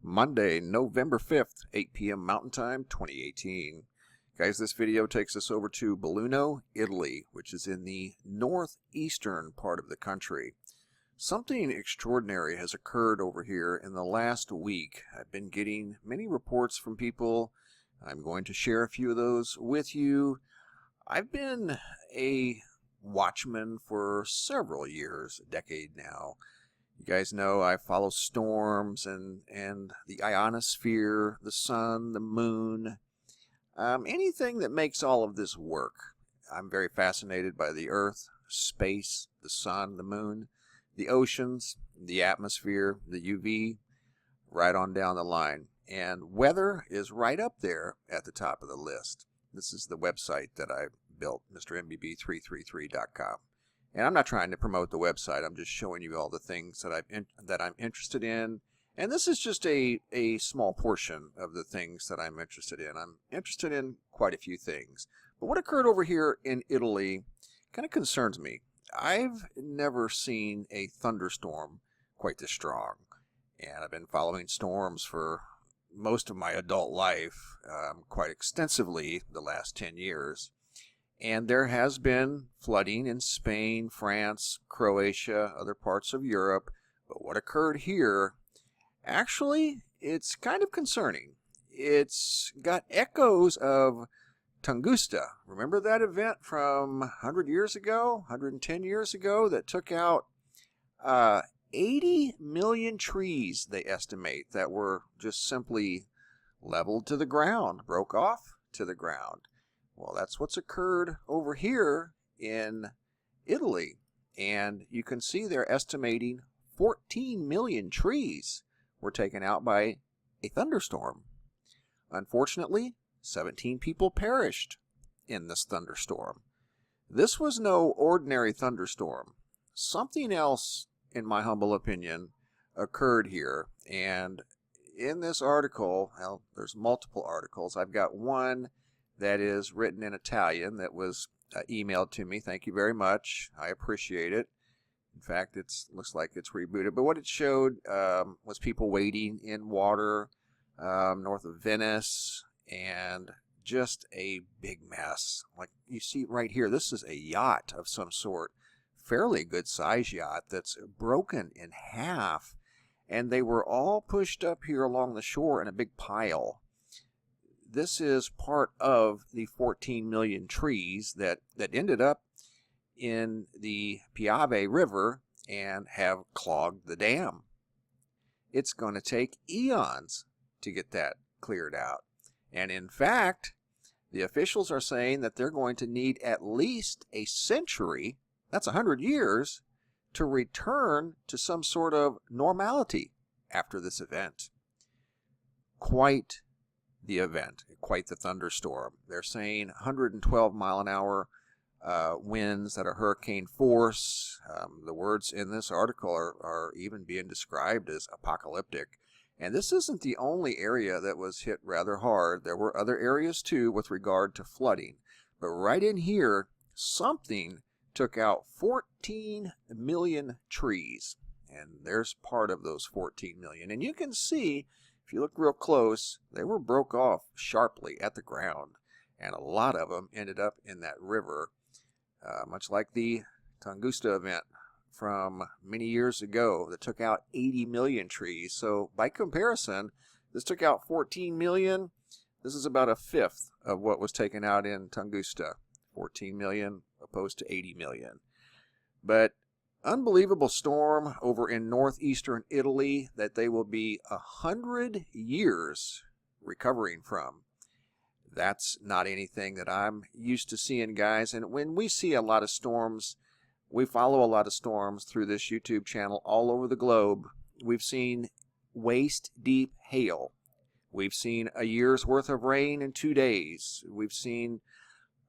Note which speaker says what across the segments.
Speaker 1: Monday, November 5th, 8 p.m. Mountain Time, 2018. Guys, this video takes us over to Belluno, Italy, which is in the northeastern part of the country. Something extraordinary has occurred over here in the last week. I've been getting many reports from people. I'm going to share a few of those with you. I've been a watchman for several years, a decade now. You guys know I follow storms and the ionosphere, the sun, the moon, anything that makes all of this work. I'm very fascinated by the earth, space, the sun, the moon, the oceans, the atmosphere, the UV, right on down the line. And weather is right up there at the top of the list. This is the website that I built, MrMBB333.com. And I'm not trying to promote the website. I'm just showing you all the things that I'm interested in. And this is just a small portion of the things that I'm interested in. I'm interested in quite a few things. But what occurred over here in Italy kind of concerns me. I've never seen a thunderstorm quite this strong. And I've been following storms for most of my adult life quite extensively the last 10 years. And there has been flooding in Spain, France, Croatia, other parts of Europe. But what occurred here, actually, it's kind of concerning. It's got echoes of Tunguska. Remember that event from 100 years ago, 110 years ago that took out 80 million trees, they estimate, that were just simply leveled to the ground, broke off to the ground. Well, that's what's occurred over here in Italy. And you can see they're estimating 14 million trees were taken out by a thunderstorm. Unfortunately, 17 people perished in this thunderstorm. This was no ordinary thunderstorm. Something else, in my humble opinion, occurred here. And in this article, well, there's multiple articles. I've got one that is written in Italian that was emailed to me. Thank you very much. I appreciate it. In fact, it looks like it's rebooted. But what it showed was people wading in water north of Venice, and just a big mess. Like you see right here, this is a yacht of some sort, fairly good size yacht that's broken in half. And they were all pushed up here along the shore in a big pile. This is part of the 14 million trees that ended up in the Piave River and have clogged the dam. It's going to take eons to get that cleared out. And in fact, the officials are saying that they're going to need at least a century, that's 100 years, to return to some sort of normality after this event. Quite the event, quite the thunderstorm. They're saying 112 mile an hour winds at a hurricane force. The words in this article are even being described as apocalyptic. And this isn't the only area that was hit rather hard. There were other areas too with regard to flooding. But right in here, something took out 14 million trees. And there's part of those 14 million. And you can see, if you look real close, they were broke off sharply at the ground. And a lot of them ended up in that river, much like the Tunguska event from many years ago that took out 80 million trees. So by comparison, this took out 14 million. This is about a fifth of what was taken out in Tunguska. 14 million opposed to 80 million. But unbelievable storm over in northeastern Italy that they will be 100 years recovering from. That's not anything that I'm used to seeing, guys. And when we see a lot of storms, we follow a lot of storms through this YouTube channel all over the globe. We've seen waist-deep hail. We've seen a year's worth of rain in 2 days. We've seen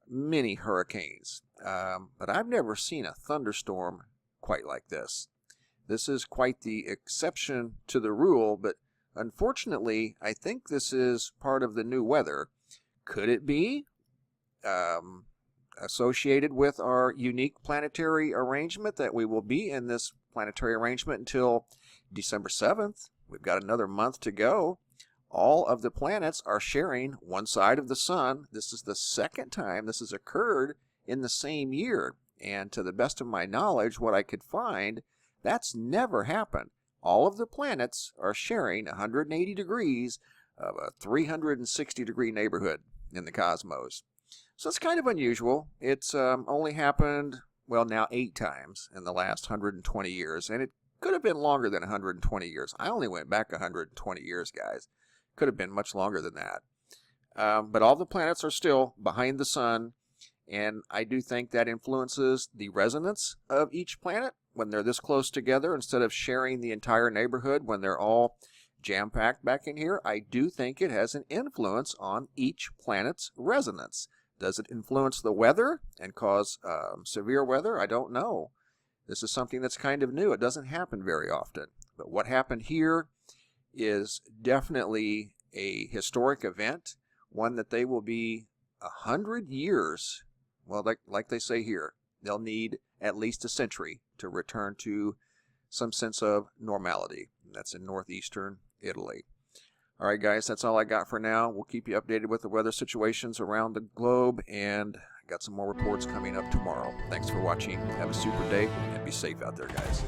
Speaker 1: many hurricanes. But I've never seen a thunderstorm quite like this. This is quite the exception to the rule, but unfortunately, I think this is part of the new weather. Could it be associated with our unique planetary arrangement that we will be in this planetary arrangement until December 7th? we've got another month to go. All of the planets are sharing one side of the sun. This is the second time this has occurred in the same year. And to the best of my knowledge, what I could find, that's never happened. All of the planets are sharing 180 degrees of a 360-degree neighborhood in the cosmos. So it's kind of unusual. It's only happened, well, now 8 times in the last 120 years. And it could have been longer than 120 years. I only went back 120 years, guys. Could have been much longer than that. But all the planets are still behind the sun. And I do think that influences the resonance of each planet when they're this close together instead of sharing the entire neighborhood when they're all jam-packed back in here. I do think it has an influence on each planet's resonance. Does it influence the weather and cause severe weather? I don't know. This is something that's kind of new. It doesn't happen very often. But what happened here is definitely a historic event, one that they will be 100 years, well, like they say here, they'll need at least a century to return to some sense of normality. That's in northeastern Italy. All right, guys, that's all I got for now. We'll keep you updated with the weather situations around the globe, and I got some more reports coming up tomorrow. Thanks for watching. Have a super day, and be safe out there, guys.